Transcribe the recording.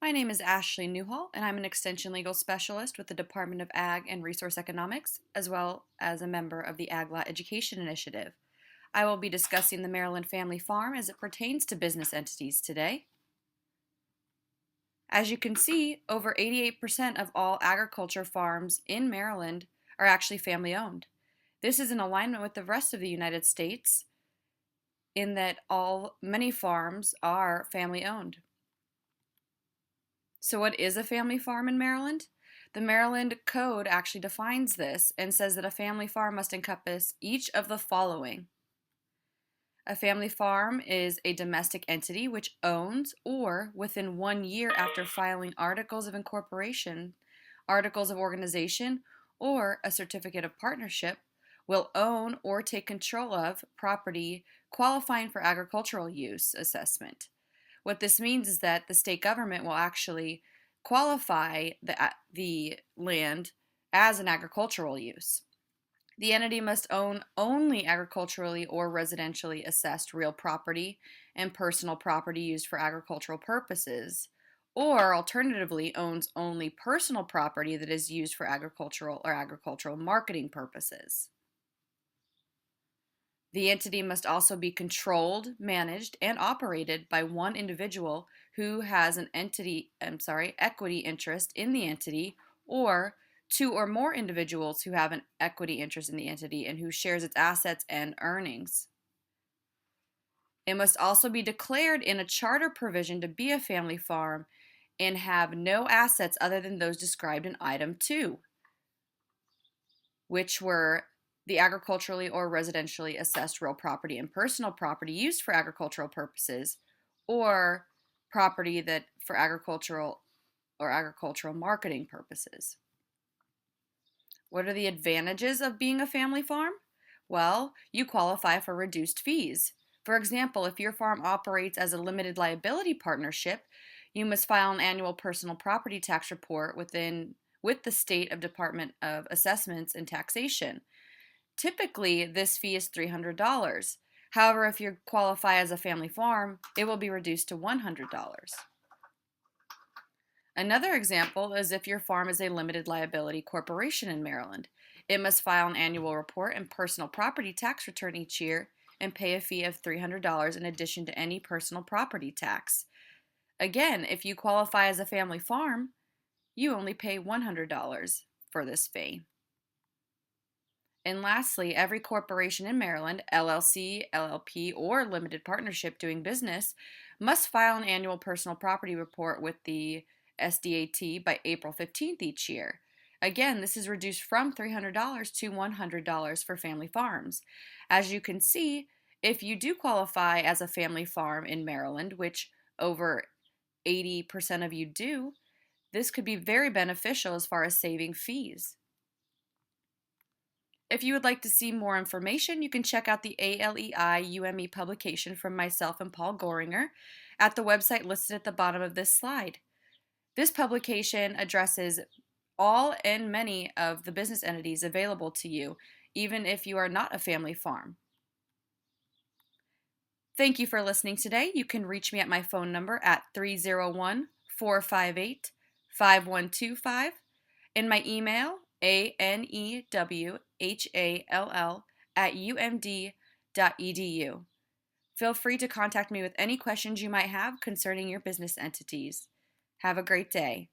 My name is Ashley Newhall, and I'm an Extension Legal Specialist with the Department of Ag and Resource Economics, as well as a member of the Ag Law Education Initiative. I will be discussing the Maryland Family Farm as it pertains to business entities today. As you can see, over 88% of all agriculture farms in Maryland are actually family owned. This is in alignment with the rest of the United States in that many farms are family owned. So what is a family farm in Maryland? The Maryland Code actually defines this and says that a family farm must encompass each of the following. A family farm is a domestic entity which owns, or within 1 year after filing articles of incorporation, articles of organization, or a certificate of partnership, will own or take control of property qualifying for agricultural use assessment. What this means is that the state government will actually qualify the land as an agricultural use. The entity must own only agriculturally or residentially assessed real property and personal property used for agricultural purposes, or alternatively owns only personal property that is used for agricultural or agricultural marketing purposes. The entity must also be controlled, managed, and operated by one individual who has an equity interest in the entity, or two or more individuals who have an equity interest in the entity and who shares its assets and earnings. It must also be declared in a charter provision to be a family farm and have no assets other than those described in item 2, which were the agriculturally or residentially assessed real property and personal property used for agricultural purposes, or property that for agricultural or agricultural marketing purposes. What are the advantages of being a family farm? Well, you qualify for reduced fees. For example, if your farm operates as a limited liability partnership, you must file an annual personal property tax report with the State Department of Assessments and Taxation. Typically, this fee is $300. However, if you qualify as a family farm, it will be reduced to $100. Another example is if your farm is a limited liability corporation in Maryland. It must file an annual report and personal property tax return each year and pay a fee of $300 in addition to any personal property tax. Again, if you qualify as a family farm, you only pay $100 for this fee. And lastly, every corporation in Maryland, LLC, LLP, or limited partnership doing business must file an annual personal property report with the SDAT by April 15th each year. Again, this is reduced from $300 to $100 for family farms. As you can see, if you do qualify as a family farm in Maryland, which over 80% of you do, this could be very beneficial as far as saving fees. If you would like to see more information, you can check out the ALEI UME publication from myself and Paul Goringer at the website listed at the bottom of this slide. This publication addresses all and many of the business entities available to you, even if you are not a family farm. Thank you for listening today. You can reach me at my phone number at 301-458-5125 and my email anewhall@umd.edu. Feel free to contact me with any questions you might have concerning your business entities. Have a great day.